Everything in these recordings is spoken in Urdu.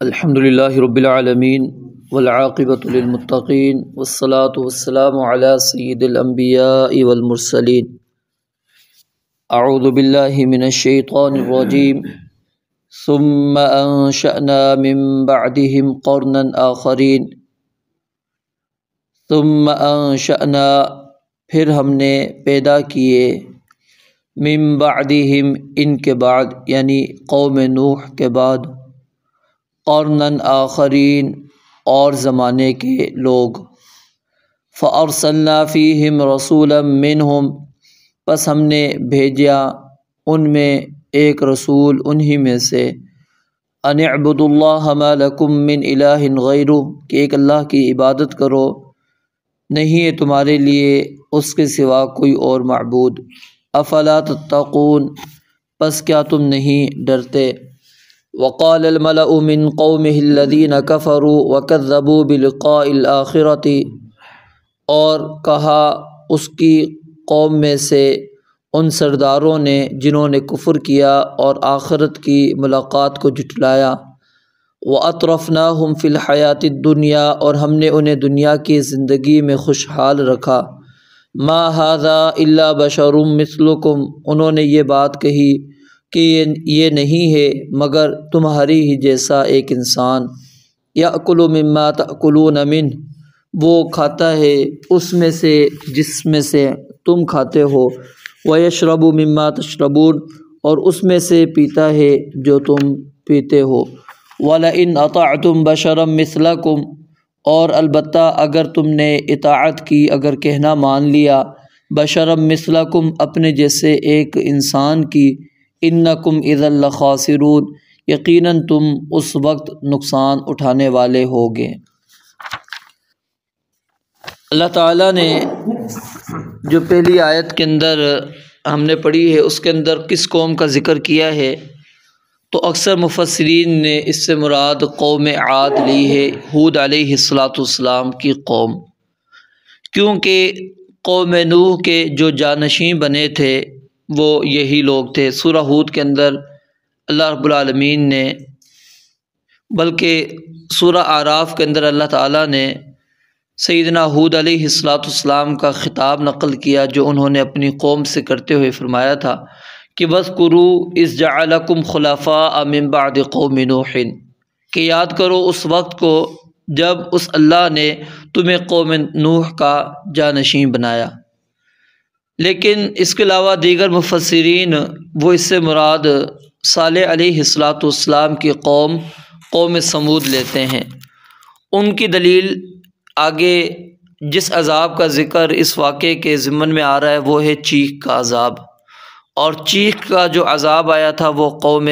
الحمد للہ رب العالمین والعاقبۃ للمتقین والصلاة والسلام علی سید الانبیاء والمرسلین۔ اعوذ باللہ من الشیطان الرجیم ثم انشأنا من بعدهم قرنا آخرین۔ ثم انشأنا پھر ہم نے پیدا کیے، من بعدهم ان کے بعد یعنی قوم نوح کے بعد، قرناً آخرین اور زمانے کے لوگ، فارسلنا فیہم رسولا منہم پس ہم نے بھیجا ان میں ایک رسول انہی میں سے، ان اعبدوا اللہ ما لکم من الہ غیرہ کہ ایک اللہ کی عبادت کرو، نہیں ہے تمہارے لیے اس کے سوا کوئی اور معبود، افلا تتقون پس کیا تم نہیں ڈرتے۔ وقال الملأ من قومه الذين كفروا وكذبوا بلقاء الآخرة اور کہا اس کی قوم میں سے ان سرداروں نے جنہوں نے کفر کیا اور آخرت کی ملاقات کو جھٹلایا، وَأَطْرَفْنَاهُمْ فِي الْحَيَاةِ الدُّنْيَا اور ہم نے انہیں دنیا کی زندگی میں خوشحال رکھا، مَا هَذَا إِلَّا بَشَرٌ مِثْلُكُمْ انہوں نے یہ بات کہی کہ یہ نہیں ہے مگر تمہاری ہی جیسا ایک انسان، یأکل مما تأکلون منہ وہ کھاتا ہے اس میں سے جس میں سے تم کھاتے ہو، ویشرب مما تشربون اور اس میں سے پیتا ہے جو تم پیتے ہو، وَلَئِنْ أَطَعْتُمْ بَشَرًا مِثْلَكُمْ اور البتہ اگر تم نے اطاعت کی، اگر کہنا مان لیا، بشرا مثلکم اپنے جیسے ایک انسان کی، انکم اذا لخاسرون یقیناً تم اس وقت نقصان اٹھانے والے ہوگے۔ اللہ تعالیٰ نے جو پہلی آیت کے اندر ہم نے پڑھی ہے اس کے اندر کس قوم کا ذکر کیا ہے تو اکثر مفسرین نے اس سے مراد قوم عاد لی ہے، ہود علیہ السلام کی قوم، کیونکہ قوم نوح کے جو جانشین بنے تھے وہ یہی لوگ تھے۔ سورہ ہود کے اندر اللہ رب العالمین نے، بلکہ سورہ اعراف کے اندر اللہ تعالیٰ نے سیدنا ہود علیہ السلام کا خطاب نقل کیا جو انہوں نے اپنی قوم سے کرتے ہوئے فرمایا تھا کہ وَاذْكُرُوا إِذْ جَعَلَكُمْ خُلَفَاءَ مِن بَعْدِ قَوْمِ نُوحٍ کہ یاد کرو اس وقت کو جب اس اللہ نے تمہیں قوم نوح کا جانشین بنایا۔ لیکن اس کے علاوہ دیگر مفسرین وہ اس سے مراد صالح علیہ السلام کی قوم سمود لیتے ہیں۔ ان کی دلیل آگے جس عذاب کا ذکر اس واقعے کے ضمن میں آ رہا ہے وہ ہے چیخ کا عذاب، اور چیخ کا جو عذاب آیا تھا وہ قوم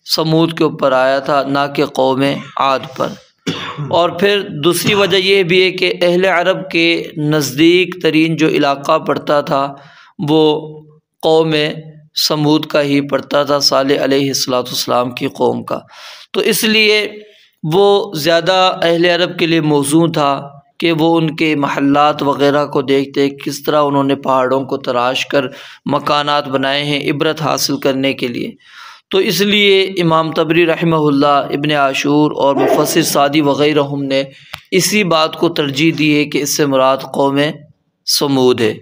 سمود کے اوپر آیا تھا، نہ کہ قوم عاد پر۔ اور پھر دوسری وجہ یہ بھی ہے کہ اہل عرب کے نزدیک ترین جو علاقہ پڑتا تھا وہ قوم سمود کا ہی پڑتا تھا، صالح علیہ السلام کی قوم کا، تو اس لیے وہ زیادہ اہل عرب کے لیے موزوں تھا کہ وہ ان کے محلات وغیرہ کو دیکھتے، کس طرح انہوں نے پہاڑوں کو تراش کر مکانات بنائے ہیں عبرت حاصل کرنے کے لیے۔ تو اس لیے امام طبری رحمہ اللہ، ابن عاشور اور مفسر سعدی وغیرہ نے اسی بات کو ترجیح دی ہے کہ اس سے مراد قوم سمود ہے۔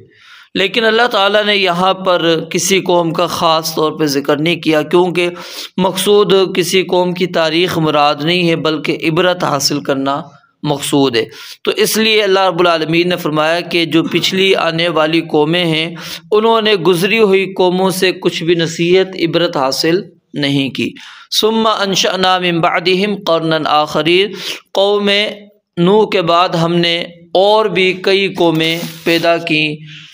لیکن اللہ تعالیٰ نے یہاں پر کسی قوم کا خاص طور پہ ذکر نہیں کیا، کیونکہ مقصود کسی قوم کی تاریخ مراد نہیں ہے بلکہ عبرت حاصل کرنا مقصود ہے۔ تو اس لیے اللہ رب العالمین نے فرمایا کہ جو پچھلی آنے والی قومیں ہیں انہوں نے گزری ہوئی قوموں سے کچھ بھی نصیحت عبرت حاصل نہیں کی۔ ثم انشأنا من بعدهم قرنا آخرین قوم نوح کے بعد ہم نے اور بھی کئی قومیں پیدا کیں،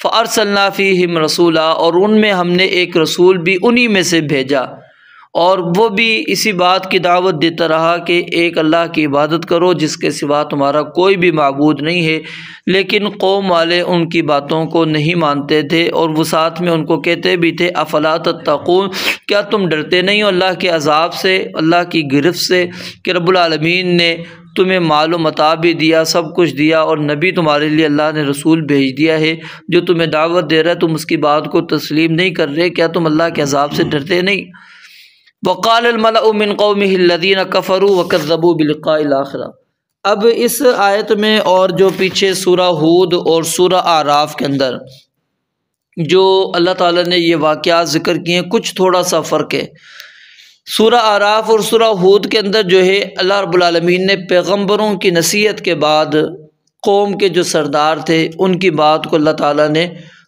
فارسلنا فیہم رسولا اور ان میں ہم نے ایک رسول بھی انہی میں سے بھیجا، اور وہ بھی اسی بات کی دعوت دیتا رہا کہ ایک اللہ کی عبادت کرو جس کے سوا تمہارا کوئی بھی معبود نہیں ہے، لیکن قوم والے ان کی باتوں کو نہیں مانتے تھے، اور وہ ساتھ میں ان کو کہتے بھی تھے افلا تتقون کیا تم ڈرتے نہیں ہو اللہ کے عذاب سے، اللہ کی گرفت سے، کہ رب العالمین نے تمہیں مال و متاع بھی دیا، سب کچھ دیا، اور نبی تمہارے لیے اللہ نے رسول بھیج دیا ہے جو تمہیں دعوت دے رہا ہے، تم اس کی بات کو تسلیم نہیں کر رہے، کیا تم اللہ کے عذاب سے ڈرتے نہیں؟ وقال الملأ من قومه الذين كفروا وكذبوا بلقاء الآخرة۔ اب اس آیت میں اور جو پیچھے سورہ ہود اور سورہ اعراف کے اندر جو اللہ تعالیٰ نے یہ واقعات ذکر کیے ہیں کچھ تھوڑا سا فرق ہے۔ سورہ اعراف اور سورہ ہود کے اندر جو ہے اللہ رب العالمین نے پیغمبروں کی نصیحت کے بعد قوم کے جو سردار تھے ان کی بات کو اللہ تعالیٰ نے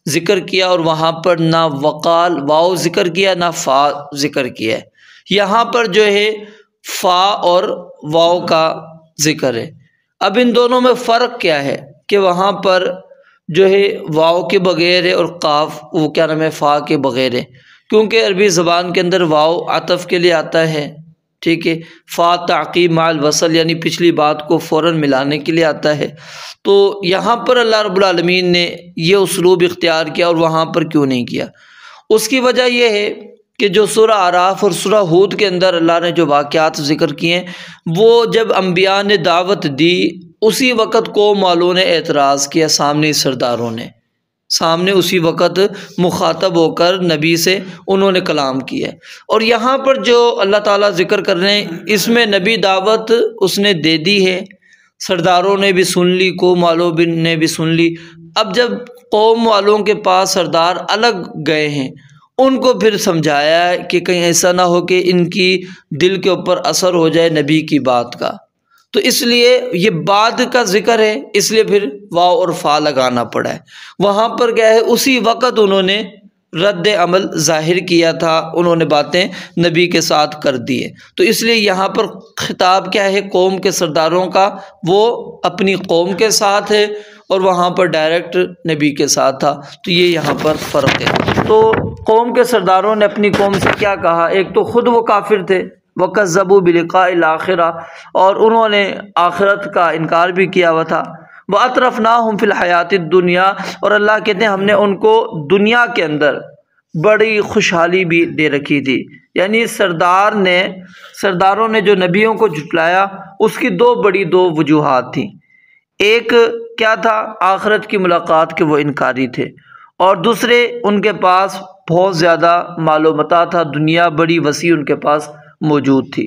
ذکر کیا، اور وہاں پر نہ وقال واو ذکر کیا نہ فا ذکر کیا ہے۔ یہاں پر جو ہے فا اور واو کا ذکر ہے۔ اب ان دونوں میں فرق کیا ہے کہ وہاں پر جو ہے واو کے بغیر ہے اور قاف وہ کیا نام ہے فا کے بغیر ہے، کیونکہ عربی زبان کے اندر واو عطف کے لیے آتا ہے، ٹھیک ہے، فا تعقیب مع الوصل یعنی پچھلی بات کو فوراً ملانے کے لیے آتا ہے۔ تو یہاں پر اللہ رب العالمین نے یہ اسلوب اختیار کیا اور وہاں پر کیوں نہیں کیا؟ اس کی وجہ یہ ہے کہ جو سورہ اعراف اور سورہ ہود کے اندر اللہ نے جو واقعات ذکر کیے ہیں وہ جب انبیاء نے دعوت دی اسی وقت قوم والوں نے اعتراض کیا، سامنے سرداروں نے سامنے اسی وقت مخاطب ہو کر نبی سے انہوں نے کلام کیا ہے۔ اور یہاں پر جو اللہ تعالیٰ ذکر کر رہے ہیں اس میں نبی دعوت اس نے دے دی ہے، سرداروں نے بھی سن لی، قوم والوں نے بھی سن لی۔ اب جب قوم والوں کے پاس سردار الگ گئے ہیں ان کو پھر سمجھایا ہے کہ کہیں ایسا نہ ہو کہ ان کی دل کے اوپر اثر ہو جائے نبی کی بات کا، تو اس لیے یہ بعد کا ذکر ہے، اس لیے پھر واو اور فا لگانا پڑا ہے۔ وہاں پر کیا ہے اسی وقت انہوں نے رد عمل ظاہر کیا تھا، انہوں نے باتیں نبی کے ساتھ کر دی ہے، تو اس لیے یہاں پر خطاب کیا ہے قوم کے سرداروں کا، وہ اپنی قوم کے ساتھ ہے اور وہاں پر ڈائریکٹ نبی کے ساتھ تھا، تو یہ یہاں پر فرق ہے۔ تو قوم کے سرداروں نے اپنی قوم سے کیا کہا؟ ایک تو خود وہ کافر تھے، وَكَذَّبُوا بِلِقَاءِ الْآخِرَةِ، اور انہوں نے آخرت کا انکار بھی کیا ہوا تھا، وَأَتْرَفْنَاهُمْ فِي الْحَيَاةِ الدُّنْيَا، اور اللہ کہتے ہیں ہم نے ان کو دنیا کے اندر بڑی خوشحالی بھی دے رکھی تھی، یعنی سرداروں نے جو نبیوں کو جھٹلایا اس کی دو وجوہات تھیں۔ ایک کیا تھا؟ آخرت کی ملاقات کے وہ انکاری تھے، اور دوسرے ان کے پاس بہت زیادہ مال و متاع تھا، دنیا بڑی وسیع ان کے پاس موجود تھی،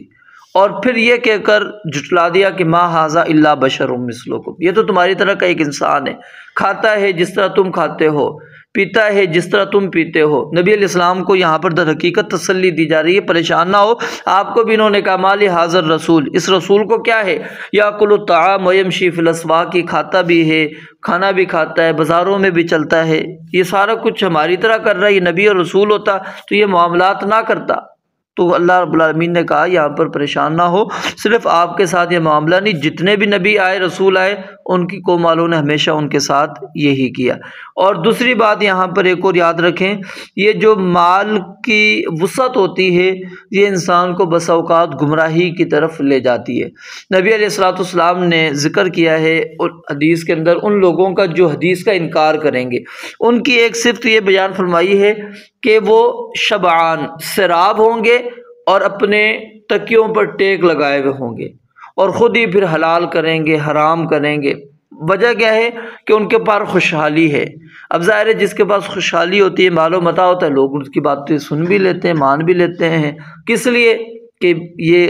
اور پھر یہ کہہ کر جھٹلا دیا کہ ما ھذا الا بشر مثلکم، یہ تو تمہاری طرح کا ایک انسان ہے، کھاتا ہے جس طرح تم کھاتے ہو، پیتا ہے جس طرح تم پیتے ہو۔ نبی علیہ السلام کو یہاں پر در حقیقت تسلی دی جا رہی ہے، پریشان نہ ہو۔ آپ کو بھی انہوں نے کہا مال ھذا الرسول، اس رسول کو کیا ہے، یاکل الطعام ویمشی فی الاسواق، کھاتا بھی ہے، کھانا بھی کھاتا ہے، بازاروں میں بھی چلتا ہے، یہ سارا کچھ ہماری طرح کر رہا ہے، یہ نبی اور رسول ہوتا تو یہ معاملات نہ کرتا۔ تو اللہ رب العالمین نے کہا یہاں پر پریشان نہ ہو، صرف آپ کے ساتھ یہ معاملہ نہیں، جتنے بھی نبی آئے رسول آئے ان کی قوم والوں نے ہمیشہ ان کے ساتھ یہی کیا۔ اور دوسری بات یہاں پر ایک اور یاد رکھیں، یہ جو مال کی وسعت ہوتی ہے یہ انسان کو بسا اوقات گمراہی کی طرف لے جاتی ہے۔ نبی علیہ الصلوۃ والسلام نے ذکر کیا ہے حدیث کے اندر ان لوگوں کا جو حدیث کا انکار کریں گے، ان کی ایک صفت یہ بیان فرمائی ہے کہ وہ شبعان سیراب ہوں گے اور اپنے تکیوں پر ٹیک لگائے ہوئے ہوں گے، اور خود ہی پھر حلال کریں گے، حرام کریں گے۔ وجہ کیا ہے کہ ان کے پاس خوشحالی ہے۔ اب ظاہر ہے جس کے پاس خوشحالی ہوتی ہے، مال و متاع ہوتا ہے، لوگ اس کی باتیں سن بھی لیتے ہیں، مان بھی لیتے ہیں، کس لیے کہ یہ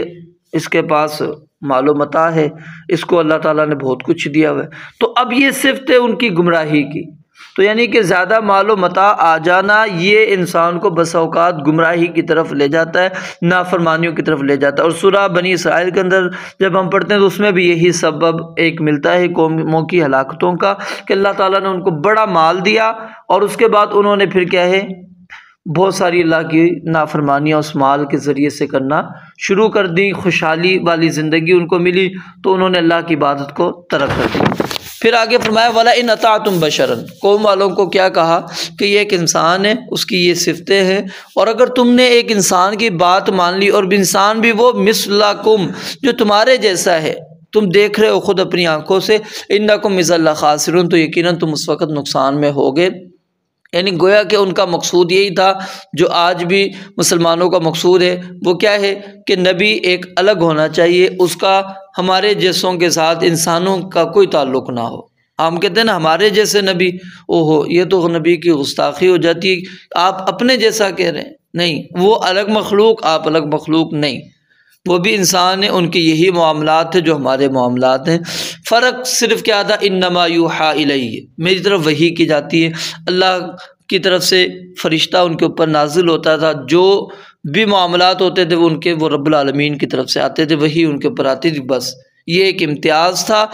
اس کے پاس مال و متاع ہے، اس کو اللہ تعالیٰ نے بہت کچھ دیا ہوا ہے۔ تو اب یہ صفت ہے ان کی گمراہی کی، تو یعنی کہ زیادہ مال و متاع آ جانا یہ انسان کو بسا اوقات گمراہی کی طرف لے جاتا ہے، نافرمانیوں کی طرف لے جاتا ہے۔ اور سورہ بنی اسرائیل کے اندر جب ہم پڑھتے ہیں تو اس میں بھی یہی سبب ایک ملتا ہے قوموں کی ہلاکتوں کا، کہ اللہ تعالیٰ نے ان کو بڑا مال دیا اور اس کے بعد انہوں نے پھر کیا ہے بہت ساری اللہ کی نافرمانیاں اس مال کے ذریعے سے کرنا شروع کر دی۔ خوشحالی والی زندگی ان کو ملی تو انہوں نے اللہ کی عبادت کو ترک کر دی۔ پھر آگے فرمایا وَلَئِنْ أَطَعْتُمْ بَشَرًا، قوم والوں کو کیا کہا کہ یہ ایک انسان ہے، اس کی یہ صفتیں ہیں، اور اگر تم نے ایک انسان کی بات مان لی، اور انسان بھی وہ مثلکم جو تمہارے جیسا ہے، تم دیکھ رہے ہو خود اپنی آنکھوں سے، اِنَّکُمْ اِذًا لَخَاسِرُونَ، تو یقیناً تم اس وقت نقصان میں ہوگے۔ یعنی گویا کہ ان کا مقصود یہی تھا جو آج بھی مسلمانوں کا مقصود ہے، وہ کیا ہے کہ نبی ایک الگ ہونا چاہیے، اس کا ہمارے جیسوں کے ساتھ انسانوں کا کوئی تعلق نہ ہو۔ ہم کہتے ہیں نا ہمارے جیسے نبی، یہ تو نبی کی گستاخی ہو جاتی ہے، آپ اپنے جیسا کہہ رہے ہیں، نہیں، وہ الگ مخلوق، آپ الگ مخلوق نہیں، وہ بھی انسان ہیں، ان کے یہی معاملات ہیں جو ہمارے معاملات ہیں۔ فرق صرف کیا تھا، انما یوحیٰ الیہ، میری طرف وحی کی جاتی ہے، اللہ کی طرف سے فرشتہ ان کے اوپر نازل ہوتا تھا، جو بھی معاملات ہوتے تھے وہ ان کے وہ رب العالمین کی طرف سے آتے تھے، وہی ان کے اوپر آتی تھی، بس یہ ایک امتیاز تھا،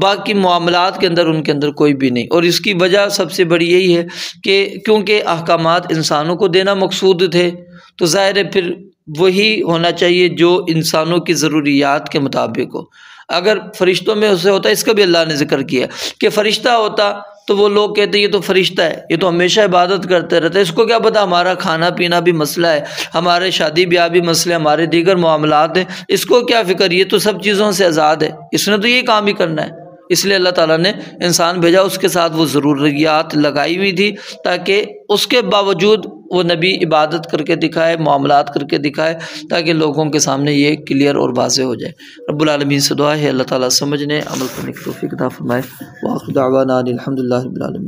باقی معاملات کے اندر ان کے اندر کوئی بھی نہیں۔ اور اس کی وجہ سب سے بڑی یہی ہے کہ کیونکہ احکامات انسانوں کو دینا مقصود تھے، تو ظاہر ہے پھر وہی ہونا چاہیے جو انسانوں کی ضروریات کے مطابق ہو۔ اگر فرشتوں میں اسے ہوتا ہے، اس کا بھی اللہ نے ذکر کیا کہ فرشتہ ہوتا تو وہ لوگ کہتے یہ تو فرشتہ ہے، یہ تو ہمیشہ عبادت کرتے رہتا ہے، اس کو کیا پتہ ہمارا کھانا پینا بھی مسئلہ ہے، ہمارے شادی بیاہ بھی مسئلے، ہمارے دیگر معاملات ہیں، اس کو کیا فکر، یہ تو سب چیزوں سے آزاد ہے، اس نے تو یہ کام ہی کرنا ہے۔ اس لیے اللہ تعالیٰ نے انسان بھیجا، اس کے ساتھ وہ ضروریات لگائی ہوئی تھی تاکہ اس کے باوجود وہ نبی عبادت کر کے دکھائے، معاملات کر کے دکھائے، تاکہ لوگوں کے سامنے یہ کلیئر اور واضح ہو جائے۔ رب العالمین سے دعا ہے اللہ تعالیٰ سمجھنے عمل کرنے کی توفیق عطا فرمائے۔ وآخر دعوانا الحمد للہ رب العالمین۔